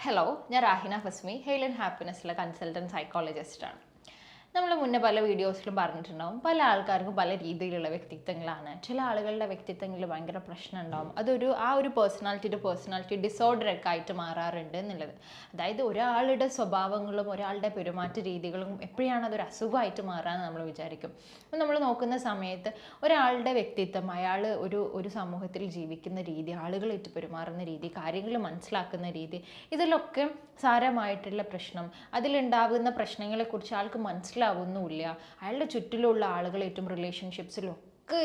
Hello, ഞാൻ രാഹിന Fasmi, hail and ഹാപ്പിനെസ്സിലെ consultant സൈക്കോളജിസ്റ്റാണ്. നമ്മൾ മുന്നേ പല വീഡിയോസിലും പറഞ്ഞിട്ടുണ്ടാവും, പല ആൾക്കാർക്കും പല രീതിയിലുള്ള വ്യക്തിത്വങ്ങളാണ്. ചില ആളുകളുടെ വ്യക്തിത്വങ്ങളിൽ ഭയങ്കര പ്രശ്നം ഉണ്ടാവും. ഒരു പേഴ്സണാലിറ്റി ഡിസോർഡർ ഒക്കെ ആയിട്ട് മാറാറുണ്ട് എന്നുള്ളത്. അതായത് ഒരാളുടെ സ്വഭാവങ്ങളും ഒരാളുടെ പെരുമാറ്റ രീതികളും എപ്പോഴാണ് അതൊരു അസുഖമായിട്ട് മാറാമെന്ന് നമ്മൾ വിചാരിക്കും. അപ്പം നമ്മൾ നോക്കുന്ന സമയത്ത് ഒരാളുടെ വ്യക്തിത്വം, അയാൾ ഒരു സമൂഹത്തിൽ ജീവിക്കുന്ന രീതി, ആളുകളായിട്ട് പെരുമാറുന്ന രീതി, കാര്യങ്ങൾ മനസ്സിലാക്കുന്ന രീതി, ഇതിലൊക്കെ സാരമായിട്ടുള്ള പ്രശ്നം, അതിലുണ്ടാകുന്ന പ്രശ്നങ്ങളെക്കുറിച്ച് ആൾക്ക് മനസ്സിലാവുന്നുമില്ല. അയാളുടെ ചുറ്റിലുള്ള ആളുകളായിട്ടും റിലേഷൻഷിപ്സിലും ഒക്കെ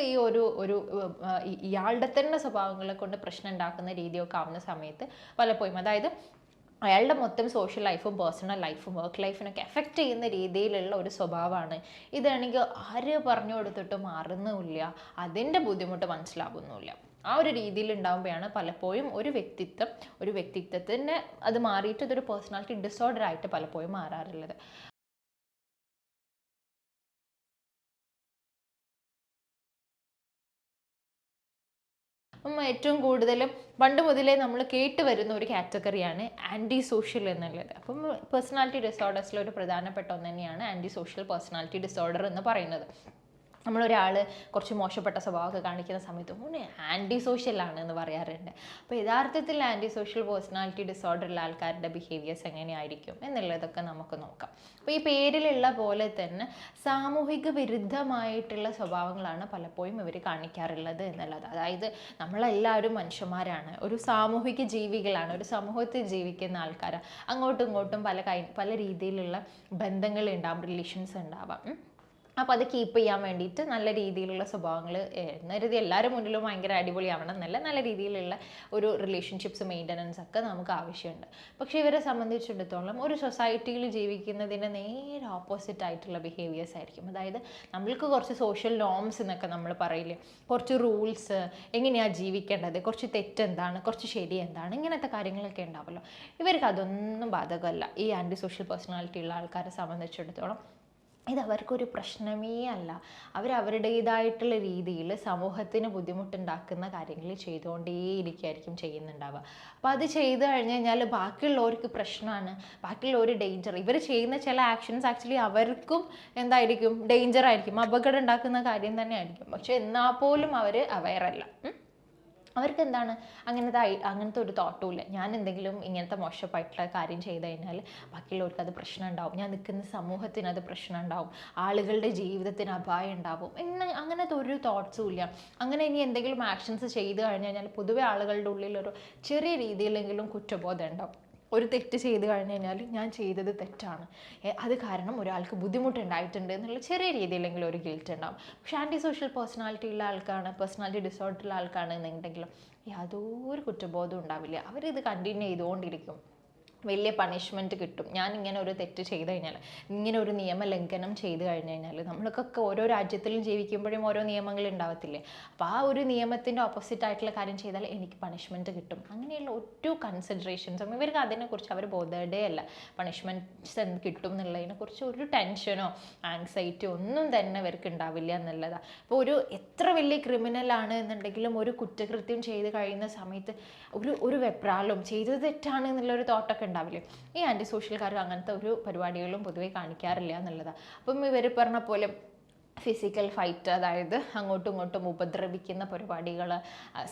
ഈ ഇയാളുടെ തന്നെ സ്വഭാവങ്ങളെ കൊണ്ട് പ്രശ്നം ഉണ്ടാക്കുന്ന രീതിയൊക്കെ ആവുന്ന സമയത്ത് പലപ്പോഴും, അതായത് അയാളുടെ മൊത്തം സോഷ്യൽ ലൈഫും പേഴ്സണൽ ലൈഫും വർക്ക് ലൈഫിനൊക്കെ എഫക്റ്റ് ചെയ്യുന്ന രീതിയിലുള്ള ഒരു സ്വഭാവമാണ് ഇതാണെങ്കിൽ ആര് പറഞ്ഞു കൊടുത്തിട്ട് മാറുന്നുമില്ല, അതിൻ്റെ ബുദ്ധിമുട്ട് മനസ്സിലാകുന്നുമില്ല. ആ ഒരു രീതിയിൽ ഉണ്ടാകുമ്പോഴാണ് പലപ്പോഴും ഒരു വ്യക്തിത്വത്തിന് അത് മാറിയിട്ട് ഇതൊരു പേഴ്സണാലിറ്റി ഡിസോർഡർ ആയിട്ട് പലപ്പോഴും മാറാറുള്ളത്. ഏറ്റവും കൂടുതലും പണ്ട് മുതലേ നമ്മൾ കേട്ട് വരുന്ന ഒരു കാറ്റഗറിയാണ് ആൻറ്റി സോഷ്യൽ എന്നുള്ളത്. അപ്പം പേഴ്സണാലിറ്റി ഡിസോർഡേഴ്സിൽ ഒരു പ്രധാനപ്പെട്ട ഒന്ന് തന്നെയാണ് ആൻറ്റി സോഷ്യൽ പേഴ്സണാലിറ്റി ഡിസോർഡർ എന്ന് പറയുന്നത്. നമ്മളൊരാൾ കുറച്ച് മോശപ്പെട്ട സ്വഭാവമൊക്കെ കാണിക്കുന്ന സമയത്ത് ആൻറ്റി സോഷ്യലാണ് എന്ന് പറയാറുണ്ട്. അപ്പോൾ യഥാർത്ഥത്തിൽ ആൻറ്റി സോഷ്യൽ പേഴ്സണാലിറ്റി ഡിസോർഡറുള്ള ആൾക്കാരുടെ ബിഹേവിയേഴ്സ് എങ്ങനെയായിരിക്കും എന്നുള്ളതൊക്കെ നമുക്ക് നോക്കാം. അപ്പോൾ ഈ പേരിലുള്ള പോലെ തന്നെ സാമൂഹിക വിരുദ്ധമായിട്ടുള്ള സ്വഭാവങ്ങളാണ് പലപ്പോഴും ഇവർ കാണിക്കാറുള്ളത് എന്നുള്ളത്. അതായത് നമ്മളെല്ലാവരും മനുഷ്യന്മാരാണ്, ഒരു സാമൂഹിക ജീവികളാണ്, ഒരു സമൂഹത്തിൽ ജീവിക്കുന്ന ആൾക്കാരാണ്. അങ്ങോട്ടും ഇങ്ങോട്ടും പല രീതിയിലുള്ള ബന്ധങ്ങൾ ഉണ്ടാവും, റിലേഷൻസ് ഉണ്ടാവാം. അപ്പോൾ അത് കീപ്പ് ചെയ്യാൻ വേണ്ടിയിട്ട് നല്ല രീതിയിലുള്ള സ്വഭാവങ്ങൾ എന്നൊരുതി എല്ലാവരും മുന്നിലും ഭയങ്കര അടിപൊളിയാവണം എന്നല്ല, നല്ല രീതിയിലുള്ള ഒരു റിലേഷൻഷിപ്സ് മെയിൻ്റനൻസ് ഒക്കെ നമുക്ക് ആവശ്യമുണ്ട്. പക്ഷേ ഇവരെ സംബന്ധിച്ചിടത്തോളം ഒരു സൊസൈറ്റിയിൽ ജീവിക്കുന്നതിന് നേരെ ഓപ്പോസിറ്റ് ആയിട്ടുള്ള ബിഹേവിയേഴ്സ് ആയിരിക്കും. അതായത് നമ്മൾക്ക് കുറച്ച് സോഷ്യൽ നോംസ് എന്നൊക്കെ നമ്മൾ പറയില്ലേ, കുറച്ച് റൂൾസ്, എങ്ങനെയാണ് ജീവിക്കേണ്ടത്, കുറച്ച് തെറ്റെന്താണ്, കുറച്ച് ശരി എന്താണ്, ഇങ്ങനത്തെ കാര്യങ്ങളൊക്കെ ഉണ്ടാവുമല്ലോ. ഇവർക്ക് അതൊന്നും ബാധകമല്ല. ഈ ആൻറ്റി സോഷ്യൽ പേഴ്സണാലിറ്റി ഉള്ള ആൾക്കാരെ സംബന്ധിച്ചിടത്തോളം ഇത് അവർക്കൊരു പ്രശ്നമേ അല്ല. അവരവരുടേതായിട്ടുള്ള രീതിയിൽ സമൂഹത്തിന് ബുദ്ധിമുട്ടുണ്ടാക്കുന്ന കാര്യങ്ങൾ ചെയ്തുകൊണ്ടേയിരിക്കുകയായിരിക്കും ചെയ്യുന്നുണ്ടാവുക. അപ്പോൾ അത് ചെയ്തു കഴിഞ്ഞ് കഴിഞ്ഞാൽ ബാക്കിയുള്ളവർക്ക് പ്രശ്നമാണ്, ബാക്കിയുള്ളവർ ഡേഞ്ചർ. ഇവർ ചെയ്യുന്ന ചില ആക്ഷൻസ് ആക്ച്വലി അവർക്കും എന്തായിരിക്കും, ഡേഞ്ചർ ആയിരിക്കും, അപകടം ഉണ്ടാക്കുന്ന കാര്യം തന്നെ ആയിരിക്കും. പക്ഷെ എന്നാൽ പോലും അവർ അവെയറല്ല. അവർക്ക് എന്താണ് അങ്ങനത്തെ ഒരു തോട്ടും ഇല്ല. ഞാൻ എന്തെങ്കിലും ഇങ്ങനത്തെ മോശമായിട്ടുള്ള കാര്യം ചെയ്ത് കഴിഞ്ഞാൽ ബാക്കിയുള്ളവർക്ക് അത് പ്രശ്നം ഉണ്ടാവും, ഞാൻ നിൽക്കുന്ന സമൂഹത്തിന് അത് പ്രശ്നം ഉണ്ടാവും, ആളുകളുടെ ജീവിതത്തിന് അപായം ഉണ്ടാവും അങ്ങനത്തെ ഒരു തോട്ട്സും ഇല്ല. അങ്ങനെ ഇനി എന്തെങ്കിലും ആക്ഷൻസ് ചെയ്ത് കഴിഞ്ഞ് കഴിഞ്ഞാൽ പൊതുവെ ആളുകളുടെ ഉള്ളിലൊരു ചെറിയ രീതിയിലെങ്കിലും കുറ്റബോധം ഉണ്ടാവും. ഒരു തെറ്റ് ചെയ്ത് കഴിഞ്ഞ് കഴിഞ്ഞാൽ ഞാൻ ചെയ്തത് തെറ്റാണ്, അത് കാരണം ഒരാൾക്ക് ബുദ്ധിമുട്ടുണ്ടായിട്ടുണ്ട് എന്നുള്ള ചെറിയ രീതിയിലെങ്കിലും ഒരു ഗിൽറ്റ് ഉണ്ടാവും. പക്ഷേ ആൻറ്റി സോഷ്യൽ പേഴ്സണാലിറ്റി ഉള്ള ആൾക്കാണ്, പേഴ്സണാലിറ്റി ഡിസോർഡറുള്ള ആൾക്കാണ് എന്നുണ്ടെങ്കിലും യാതൊരു കുറ്റബോധവും ഉണ്ടാവില്ല. അവരിത് കണ്ടിന്യൂ ചെയ്തുകൊണ്ടിരിക്കും. വലിയ പണിഷ്മെൻറ്റ് കിട്ടും. ഞാൻ ഇങ്ങനെ ഒരു തെറ്റ് ചെയ്ത് കഴിഞ്ഞാൽ, ഇങ്ങനെ ഒരു നിയമലംഘനം ചെയ്ത് കഴിഞ്ഞ് കഴിഞ്ഞാൽ, നമ്മൾക്കൊക്കെ ഓരോ രാജ്യത്തിലും ജീവിക്കുമ്പോഴും ഓരോ നിയമങ്ങൾ ഉണ്ടാവത്തില്ലേ. അപ്പോൾ ആ ഒരു നിയമത്തിൻ്റെ ഓപ്പോസിറ്റ് ആയിട്ടുള്ള കാര്യം ചെയ്താൽ എനിക്ക് പണിഷ്മെൻറ്റ് കിട്ടും. അങ്ങനെയുള്ള ഒരു കൺസിഡറേഷൻസും ഇവർക്ക് അതിനെക്കുറിച്ച് അവർ ബോധേഡേ അല്ല. പണിഷ്മെൻറ്റ്സ് എന്ത് കിട്ടും എന്നുള്ളതിനെക്കുറിച്ച് ഒരു ടെൻഷനോ ആങ്സൈറ്റിയോ ഒന്നും തന്നെ ഇവർക്ക് ഉണ്ടാവില്ല എന്നുള്ളതാണ്. അപ്പോൾ എത്ര വലിയ ക്രിമിനലാണ് എന്നുണ്ടെങ്കിലും ഒരു കുറ്റകൃത്യം ചെയ്ത് കഴിയുന്ന സമയത്ത് ഒരു വെപ്രാളും ചെയ്തത് തെറ്റാണ് എന്നുള്ളൊരു തോട്ടൊക്കെ ഉണ്ടാവില്ലേ. ഈ ആൻറ്റി സോഷ്യൽക്കാർ അങ്ങനത്തെ ഒരു പരിപാടികളും പൊതുവെ കാണിക്കാറില്ല എന്നുള്ളതാണ്. അപ്പം ഇവർ പറഞ്ഞ പോലെ ഫിസിക്കൽ ഫൈറ്റ്, അതായത് അങ്ങോട്ടും ഇങ്ങോട്ടും ഉപദ്രവിക്കുന്ന പരിപാടികൾ,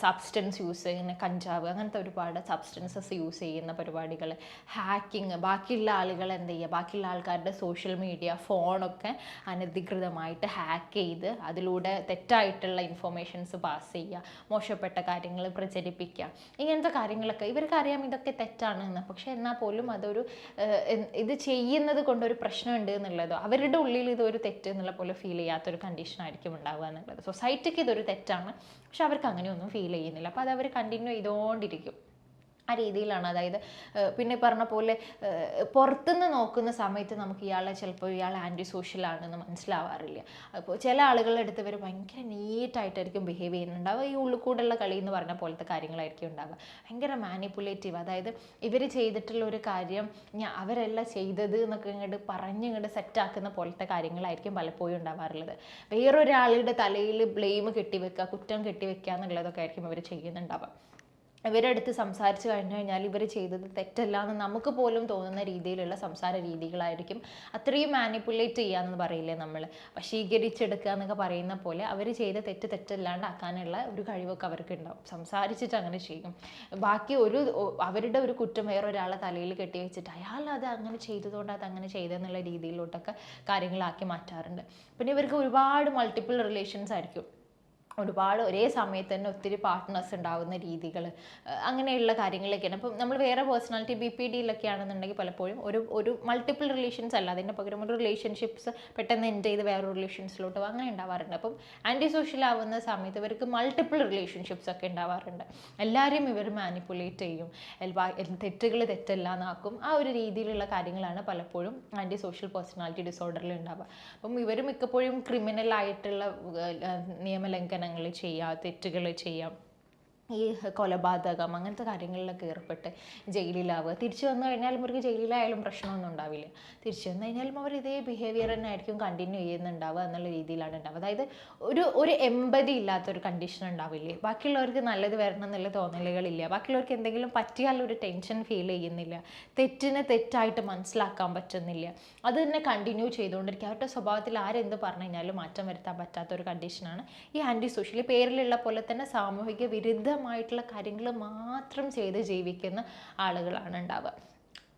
സബ്സ്റ്റൻസ് യൂസ് ചെയ്യുന്ന കഞ്ചാവ്, അങ്ങനത്തെ ഒരുപാട് സബ്സ്റ്റൻസസ് യൂസ് ചെയ്യുന്ന പരിപാടികൾ, ഹാക്കിങ്, ബാക്കിയുള്ള ആളുകൾ എന്ത് ചെയ്യുക, ബാക്കിയുള്ള ആൾക്കാരുടെ സോഷ്യൽ മീഡിയ ഫോണൊക്കെ അനധികൃതമായിട്ട് ഹാക്ക് ചെയ്ത് അതിലൂടെ തെറ്റായിട്ടുള്ള ഇൻഫോർമേഷൻസ് പാസ് ചെയ്യുക, മോശപ്പെട്ട കാര്യങ്ങൾ പ്രചരിപ്പിക്കുക, ഇങ്ങനത്തെ കാര്യങ്ങളൊക്കെ ഇവർക്ക് അറിയാം ഇതൊക്കെ തെറ്റാണ് എന്ന്. പക്ഷേ എന്നാൽ പോലും ഇത് ചെയ്യുന്നത് കൊണ്ടൊരു പ്രശ്നമുണ്ട് എന്നുള്ളതോ അവരുടെ ഉള്ളിൽ ഇതൊരു തെറ്റ് എന്നുള്ള പോലെ ഫീൽ ചെയ്യാത്തൊരു കണ്ടീഷനായിരിക്കും ഉണ്ടാവുക എന്നുള്ളത്. സൊസൈറ്റിക്ക് ഇതൊരു തെറ്റാണ്, പക്ഷെ അവർക്ക് അങ്ങനെയൊന്നും ഫീൽ ചെയ്യുന്നില്ല. അപ്പോൾ അത് അവർ കണ്ടിന്യൂ ചെയ്തുകൊണ്ടിരിക്കും. ആ രീതിയിലാണ്. അതായത് പിന്നെ പറഞ്ഞ പോലെ പുറത്തുനിന്ന് നോക്കുന്ന സമയത്ത് നമുക്ക് ഇയാൾ ആൻറ്റി സോഷ്യലാണെന്ന് മനസ്സിലാവാറില്ല. അപ്പോൾ ചില ആളുകളുടെ അടുത്ത് ഇവർ ഭയങ്കര നീറ്റായിട്ടായിരിക്കും ബിഹേവ് ചെയ്യുന്നുണ്ടാവുക. ഈ ഉള്ളിക്കൂടുള്ള കളി എന്ന് പറഞ്ഞ പോലത്തെ കാര്യങ്ങളായിരിക്കും ഉണ്ടാവുക. ഭയങ്കര മാനിപ്പുലേറ്റീവ്. അതായത് ഇവർ ചെയ്തിട്ടുള്ള ഒരു കാര്യം അവരല്ല ചെയ്തത് എന്നൊക്കെ ഇങ്ങോട്ട് സെറ്റാക്കുന്ന പോലത്തെ കാര്യങ്ങളായിരിക്കും പലപ്പോഴും ഉണ്ടാവാറുള്ളത്. വേറൊരാളുടെ തലയിൽ ബ്ലെയിം കെട്ടിവെക്കുക, കുറ്റം കെട്ടിവെക്കുക എന്നുള്ളതൊക്കെ ആയിരിക്കും ഇവർ ചെയ്യുന്നുണ്ടാവുക. ഇവരടുത്ത് സംസാരിച്ച് കഴിഞ്ഞു കഴിഞ്ഞാൽ ഇവർ ചെയ്തത് തെറ്റല്ല എന്ന് നമുക്ക് പോലും തോന്നുന്ന രീതിയിലുള്ള സംസാര രീതികളായിരിക്കും. അത്രയും മാനിപ്പുലേറ്റ് ചെയ്യാന്ന് പറയില്ലേ നമ്മൾ, വശീകരിച്ചെടുക്കുക എന്നൊക്കെ പറയുന്ന പോലെ അവർ ചെയ്ത തെറ്റല്ലാണ്ടാക്കാനുള്ള ഒരു കഴിവൊക്കെ അവർക്ക് ഉണ്ടാവും. സംസാരിച്ചിട്ട് അങ്ങനെ ചെയ്യും. ബാക്കി അവരുടെ ഒരു കുറ്റം വേറൊരാളെ തലയിൽ കെട്ടി വെച്ചിട്ട് അയാൾ അത് അങ്ങനെ ചെയ്തതുകൊണ്ട് അത് അങ്ങനെ ചെയ്തെന്നുള്ള രീതിയിലോട്ടൊക്കെ കാര്യങ്ങളാക്കി മാറ്റാറുണ്ട്. പിന്നെ ഇവർക്ക് ഒരുപാട് മൾട്ടിപ്പിൾ റിലേഷൻസ് ആയിരിക്കും. ഒരുപാട് ഒരേ സമയത്ത് തന്നെ ഒത്തിരി പാർട്ട്നേഴ്സ് ഉണ്ടാകുന്ന രീതികൾ, അങ്ങനെയുള്ള കാര്യങ്ങളൊക്കെയാണ്. അപ്പം നമ്മൾ വേറെ പേഴ്സണാലിറ്റി BPDയിലൊക്കെ ആണെന്നുണ്ടെങ്കിൽ പലപ്പോഴും ഒരു മൾട്ടിപ്പിൾ റിലേഷൻസ് അല്ല, അതിൻ്റെ പകരം ഒരു റിലേഷൻഷിപ്സ് പെട്ടെന്ന് എൻഡ് ചെയ്ത് വേറൊരു റിലേഷൻസിലോട്ട് അങ്ങനെ ഉണ്ടാവാറുണ്ട്. അപ്പം ആൻറ്റി സോഷ്യൽ ആവുന്ന സമയത്ത് ഇവർക്ക് മൾട്ടിപ്പിൾ റിലേഷൻഷിപ്സ് ഒക്കെ ഉണ്ടാവാറുണ്ട്. എല്ലാവരെയും ഇവർ മാനിപ്പുലേറ്റ് ചെയ്യും, തെറ്റുകൾ തെറ്റല്ല എന്നാക്കും. ആ ഒരു രീതിയിലുള്ള കാര്യങ്ങളാണ് പലപ്പോഴും ആൻറ്റി സോഷ്യൽ പേഴ്സണാലിറ്റി ഡിസോർഡറിൽ ഉണ്ടാവുക. അപ്പം ഇവർ മിക്കപ്പോഴും ക്രിമിനൽ ആയിട്ടുള്ള നിയമലംഘനങ്ങൾ ചെയ്യാം, തെറ്റുകൾ ചെയ്യാം, ഈ കൊലപാതകം അങ്ങനത്തെ കാര്യങ്ങളിലൊക്കെ ഏർപ്പെട്ട് ജയിലിലാവുക. തിരിച്ചു വന്നു കഴിഞ്ഞാലും അവർക്ക് ജയിലിലായാലും പ്രശ്നമൊന്നും ഉണ്ടാവില്ല. തിരിച്ചു വന്നു കഴിഞ്ഞാലും അവർ ഇതേ ബിഹേവിയർ തന്നെ ആയിരിക്കും കണ്ടിന്യൂ ചെയ്യുന്നുണ്ടാവുക എന്നുള്ള രീതിയിലാണ് ഉണ്ടാവുക. അതായത് ഒരു എമ്പതി ഇല്ലാത്തൊരു കണ്ടീഷൻ ഉണ്ടാവില്ലേ. ബാക്കിയുള്ളവർക്ക് നല്ലത് വരണം എന്നുള്ള തോന്നലുകളില്ല. ബാക്കിയുള്ളവർക്ക് എന്തെങ്കിലും പറ്റിയാൽ ഒരു ടെൻഷൻ ഫീൽ ചെയ്യുന്നില്ല. തെറ്റിനെ തെറ്റായിട്ട് മനസ്സിലാക്കാൻ പറ്റുന്നില്ല. അത് തന്നെ കണ്ടിന്യൂ ചെയ്തുകൊണ്ടിരിക്കുക. അവരുടെ സ്വഭാവത്തിൽ ആരെന്ത് പറഞ്ഞു കഴിഞ്ഞാലും മാറ്റം വരുത്താൻ പറ്റാത്തൊരു കണ്ടീഷനാണ് ഈ ആൻറ്റി സോഷ്യൽ. പേരിലുള്ള പോലെ തന്നെ സാമൂഹിക വിരുദ്ധമായിട്ടുള്ള കാര്യങ്ങൾ മാത്രം ചെയ്ത് ജീവിക്കുന്ന ആളുകളാണ് ഉണ്ടാവുക.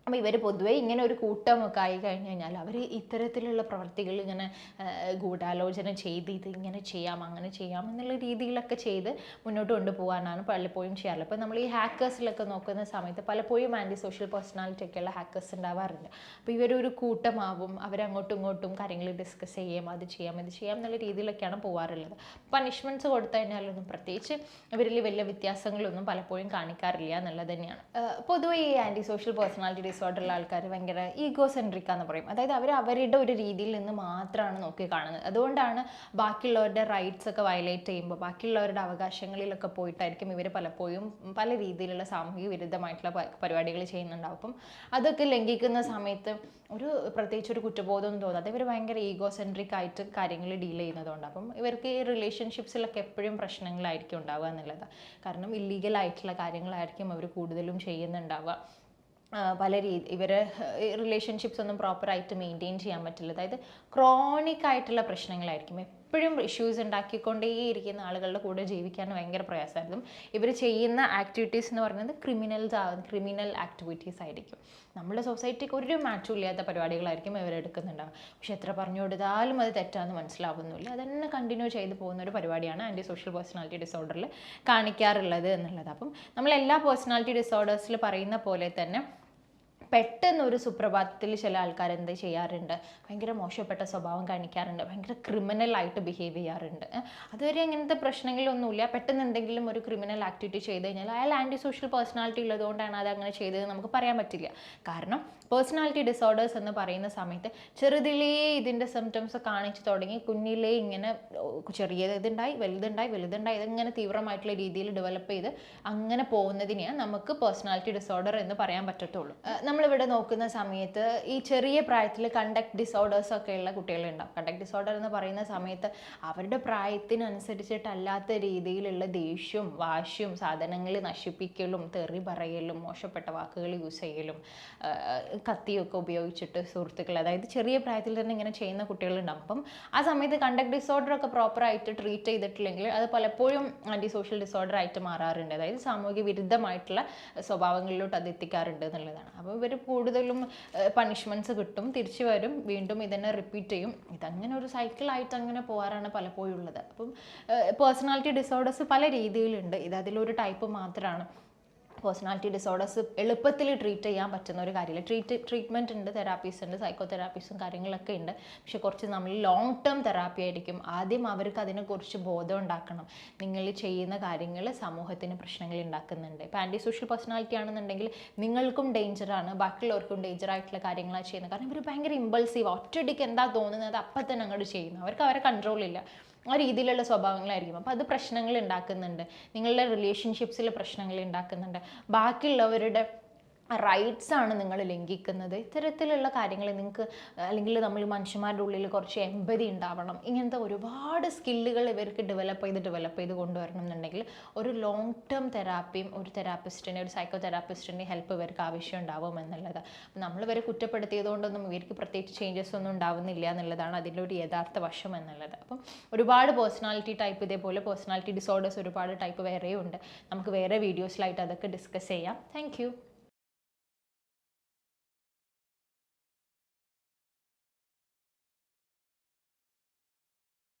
അപ്പോൾ ഇവർ പൊതുവേ ഇങ്ങനെ ഒരു കൂട്ടമൊക്കെ ആയി കഴിഞ്ഞ് കഴിഞ്ഞാൽ അവർ ഇത്തരത്തിലുള്ള പ്രവർത്തികൾ ഇങ്ങനെ ഗൂഢാലോചന ചെയ്ത് ഇത് ഇങ്ങനെ ചെയ്യാം അങ്ങനെ ചെയ്യാം എന്നുള്ള രീതിയിലൊക്കെ ചെയ്ത് മുന്നോട്ട് കൊണ്ടുപോകാനാണ് പലപ്പോഴും ചെയ്യാറുള്ളത്. ഇപ്പോൾ നമ്മൾ ഈ ഹാക്കേഴ്സിലൊക്കെ നോക്കുന്ന സമയത്ത് പലപ്പോഴും ആൻറ്റി സോഷ്യൽ പേഴ്സണാലിറ്റി ഒക്കെയുള്ള ഹാക്കേഴ്സ് ഉണ്ടാവാറുണ്ട്. അപ്പോൾ ഇവരൊരു കൂട്ടമാവും, അവരങ്ങോട്ടും ഇങ്ങോട്ടും കാര്യങ്ങൾ ഡിസ്കസ് ചെയ്യാം, അത് ചെയ്യാം ഇത് ചെയ്യാം എന്നുള്ള രീതിയിലൊക്കെയാണ് പോകാറുള്ളത്. പണിഷ്മെൻറ്റ്സ് കൊടുത്തു കഴിഞ്ഞാലൊന്നും പ്രത്യേകിച്ച് ഇവരിൽ വലിയ വ്യത്യാസങ്ങളൊന്നും പലപ്പോഴും കാണിക്കാറില്ല എന്നുള്ളത് തന്നെയാണ്. പൊതുവെ ഈ ആൻറ്റി സോഷ്യൽ പേഴ്സണാലിറ്റി ഡിസോർഡറുള്ള ആൾക്കാർ ഭയങ്കര ഈഗോസെൻട്രിക് എന്ന് പറയും. അതായത് അവരുടെ ഒരു രീതിയിൽ നിന്ന് മാത്രമാണ് നോക്കി കാണുന്നത്. അതുകൊണ്ടാണ് ബാക്കിയുള്ളവരുടെ റൈറ്റ്സ് ഒക്കെ വയലേറ്റ് ചെയ്യുമ്പോൾ ബാക്കിയുള്ളവരുടെ അവകാശങ്ങളിലൊക്കെ പോയിട്ടായിരിക്കും ഇവർ പലപ്പോഴും പല രീതിയിലുള്ള സാമൂഹിക വിരുദ്ധമായിട്ടുള്ള പരിപാടികൾ ചെയ്യുന്നുണ്ടാവും. അപ്പം അതൊക്കെ ലംഘിക്കുന്ന സമയത്ത് പ്രത്യേകിച്ച് ഒരു കുറ്റബോധമൊന്നും തോന്നാതെ ഇവർ ഭയങ്കര ഈഗോസെൻട്രിക് ആയിട്ട് കാര്യങ്ങൾ ഡീൽ ചെയ്യുന്നതുകൊണ്ട് അപ്പം ഇവർക്ക് ഈ റിലേഷൻഷിപ്സിലൊക്കെ എപ്പോഴും പ്രശ്നങ്ങളായിരിക്കും ഉണ്ടാവുക എന്നുള്ളത്. കാരണം ഇല്ലീഗൽ ആയിട്ടുള്ള കാര്യങ്ങളായിരിക്കും അവർ കൂടുതലും ചെയ്യുന്നുണ്ടാവുക. പല ഇവരെ റിലേഷൻഷിപ്സ് ഒന്നും പ്രോപ്പറായിട്ട് മെയിൻറ്റെയിൻ ചെയ്യാൻ പറ്റില്ല. അതായത് ക്രോണിക് ആയിട്ടുള്ള പ്രശ്നങ്ങളായിരിക്കും. എപ്പോഴും ഇഷ്യൂസ് ഉണ്ടാക്കിക്കൊണ്ടേയിരിക്കുന്ന ആളുകളുടെ കൂടെ ജീവിക്കാൻ ഭയങ്കര പ്രയാസമായിരുന്നു. ഇവർ ചെയ്യുന്ന ആക്ടിവിറ്റീസ് എന്ന് പറയുന്നത് ക്രിമിനൽ ആക്ടിവിറ്റീസ് ആയിരിക്കും. നമ്മുടെ സൊസൈറ്റിക്ക് ഒരു മാറ്റവും ഇല്ലാത്ത പരിപാടികളായിരിക്കും ഇവരെടുക്കുന്നുണ്ടാവുക. പക്ഷെ എത്ര പറഞ്ഞു കൊടുത്താലും അത് തെറ്റാന്ന് മനസ്സിലാവുന്നില്ല. അതന്നെ കണ്ടിന്യൂ ചെയ്ത് പോകുന്ന ഒരു പരിപാടിയാണ് ആൻറ്റി സോഷ്യൽ പേഴ്സണാലിറ്റി ഡിസോർഡറിൽ കാണിക്കാറുള്ളത് എന്നുള്ളത്. അപ്പം നമ്മൾ എല്ലാ പേഴ്സണാലിറ്റി ഡിസോർഡേഴ്സിൽ പറയുന്ന പോലെ തന്നെ പെട്ടെന്ന് ഒരു സുപ്രഭാതത്തിൽ ചില ആൾക്കാർ എന്ത് ചെയ്യാറുണ്ട്, ഭയങ്കര മോശപ്പെട്ട സ്വഭാവം കാണിക്കാറുണ്ട്, ഭയങ്കര ക്രിമിനലായിട്ട് ബിഹേവ് ചെയ്യാറുണ്ട്. അതുവരെ അങ്ങനത്തെ പ്രശ്നങ്ങളൊന്നുമില്ല. പെട്ടെന്ന് എന്തെങ്കിലും ഒരു ക്രിമിനൽ ആക്ടിവിറ്റി ചെയ്ത് കഴിഞ്ഞാൽ അയാൾ ആൻറ്റി സോഷ്യൽ പേഴ്സണാലിറ്റി ഉള്ളതുകൊണ്ടാണ് അത് അങ്ങനെ ചെയ്തത് നമുക്ക് പറയാൻ പറ്റില്ല. കാരണം പേഴ്സണാലിറ്റി ഡിസോർഡേഴ്സ് എന്ന് പറയുന്ന സമയത്ത് ചെറുതിലേ ഇതിൻ്റെ സിംറ്റംസ് കാണിച്ചു തുടങ്ങി കുഞ്ഞിലേ ഇങ്ങനെ ഇതുണ്ടായി വലുതുണ്ടായി ഇതിങ്ങനെ തീവ്രമായിട്ടുള്ള രീതിയിൽ ഡെവലപ്പ് ചെയ്ത് അങ്ങനെ പോകുന്നതിനെയാണ് നമുക്ക് പേഴ്സണാലിറ്റി ഡിസോർഡർ എന്ന് പറയാൻ പറ്റത്തുള്ളൂ. നമ്മളിവിടെ നോക്കുന്ന സമയത്ത് ഈ ചെറിയ പ്രായത്തിൽ കണ്ടക്ട് ഡിസോർഡേഴ്സ് ഒക്കെ ഉള്ള കുട്ടികളുണ്ടാവും. കണ്ടക്ട് ഡിസോർഡർ എന്ന് പറയുന്ന സമയത്ത് അവരുടെ പ്രായത്തിനനുസരിച്ചിട്ടല്ലാത്ത രീതിയിലുള്ള ദേഷ്യവും വാശിയും സാധനങ്ങൾ നശിപ്പിക്കലും തെറി പറയലും മോശപ്പെട്ട വാക്കുകൾ യൂസ് ചെയ്യലും കത്തിയൊക്കെ ഉപയോഗിച്ചിട്ട് സുഹൃത്തുക്കൾ, അതായത് ചെറിയ പ്രായത്തിൽ തന്നെ ഇങ്ങനെ ചെയ്യുന്ന കുട്ടികളുണ്ടാവും. അപ്പം ആ സമയത്ത് കണ്ടക്ട് ഡിസോർഡർ ഒക്കെ പ്രോപ്പറായിട്ട് ട്രീറ്റ് ചെയ്തിട്ടില്ലെങ്കിൽ അത് പലപ്പോഴും ആൻറ്റി സോഷ്യൽ ഡിസോർഡർ ആയിട്ട് മാറാറുണ്ട്. അതായത് സാമൂഹിക വിരുദ്ധമായിട്ടുള്ള സ്വഭാവങ്ങളിലോട്ട് അത് എത്തിക്കാറുണ്ട് എന്നുള്ളതാണ്. അപ്പോൾ ഇവർ കൂടുതലും പണിഷ്മെൻറ്റ്സ് കിട്ടും, തിരിച്ചു വരും, വീണ്ടും ഇതന്നെ റിപ്പീറ്റ് ചെയ്യും. ഇതങ്ങനെ ഒരു സൈക്കിളായിട്ട് അങ്ങനെ പോകാറാണ് പലപ്പോഴും ഉള്ളത്. അപ്പം പേഴ്സണാലിറ്റി ഡിസോർഡേഴ്സ് പല രീതിയിലുണ്ട്. അതിലൊരു ടൈപ്പ് മാത്രമാണ്. പേഴ്സണാലിറ്റി ഡിസോർഡേഴ്സ് എളുപ്പത്തിൽ ട്രീറ്റ് ചെയ്യാൻ പറ്റുന്ന ഒരു കാര്യമില്ല. ട്രീറ്റ്മെൻറ്റ് ഉണ്ട്, തെറാപ്പീസ് ഉണ്ട്, സൈക്കോ തെറാപ്പീസും കാര്യങ്ങളൊക്കെ ഉണ്ട്. പക്ഷെ കുറച്ച് നമ്മൾ ലോങ് ടേം തെറാപ്പി ആയിരിക്കും. ആദ്യം അവർക്ക് അതിനെക്കുറിച്ച് ബോധം ഉണ്ടാക്കണം. നിങ്ങൾ ചെയ്യുന്ന കാര്യങ്ങൾ സമൂഹത്തിന് പ്രശ്നങ്ങൾ ഉണ്ടാക്കുന്നുണ്ട്. ഇപ്പോൾ ആൻറ്റി സോഷ്യൽ പേഴ്സണാലിറ്റി ആണെന്നുണ്ടെങ്കിൽ നിങ്ങൾക്കും ഡേഞ്ചറാണ്, ബാക്കിയുള്ളവർക്കും ഡേഞ്ചറായിട്ടുള്ള കാര്യങ്ങളാണ് ചെയ്യുന്നത്. കാരണം ഇവർ ഭയങ്കര ഇമ്പൾസീവ്, ഒറ്റയടിക്ക് എന്താ തോന്നുന്നത് അപ്പം തന്നെ അങ്ങോട്ട് ചെയ്യുന്നു. അവർക്ക് അവരെ കൺട്രോളില്ല, ആ രീതിയിലുള്ള സ്വഭാവങ്ങളായിരിക്കും. അപ്പോൾ അത് പ്രശ്നങ്ങൾ ഉണ്ടാക്കുന്നുണ്ട്, നിങ്ങളുടെ റിലേഷൻഷിപ്സിൽ പ്രശ്നങ്ങൾ ഉണ്ടാക്കുന്നുണ്ട്, ബാക്കിയുള്ളവരുടെ റൈറ്റ്സ് ആണ് നിങ്ങൾ ലംഘിക്കുന്നത്. ഇത്തരത്തിലുള്ള കാര്യങ്ങൾ നിങ്ങൾക്ക്, അല്ലെങ്കിൽ നമ്മൾ മനുഷ്യന്മാരുടെ ഉള്ളിൽ കുറച്ച് എമ്പതി ഉണ്ടാവണം. ഇങ്ങനത്തെ ഒരുപാട് സ്കില്ലുകൾ ഇവർക്ക് ഡെവലപ്പ് ചെയ്ത് കൊണ്ടുവരണം എന്നുണ്ടെങ്കിൽ ഒരു ലോങ് ടേം തെറാപ്പിയും ഒരു തെറാപ്പിസ്റ്റിൻ്റെ, ഒരു സൈക്കോ തെറാപ്പിസ്റ്റിൻ്റെ ഹെൽപ്പ് ഇവർക്ക് ആവശ്യം ഉണ്ടാവും എന്നുള്ളത്. നമ്മൾ ഇവരെ കുറ്റപ്പെടുത്തിയത് കൊണ്ടൊന്നും ഇവർക്ക് പ്രത്യേകിച്ച് ചേഞ്ചസ് ഒന്നും ഉണ്ടാവുന്നില്ല എന്നുള്ളതാണ് അതിൻ്റെ ഒരു യഥാർത്ഥ വശം എന്നുള്ളത്. അപ്പം ഒരുപാട് പേഴ്സണാലിറ്റി ടൈപ്പ്, ഇതേപോലെ പേഴ്സണാലിറ്റി ഡിസോർഡേഴ്സ് ഒരുപാട് ടൈപ്പ് വേറെയും ഉണ്ട്. നമുക്ക് വേറെ വീഡിയോസിലായിട്ട് അതൊക്കെ ഡിസ്കസ് ചെയ്യാം. താങ്ക്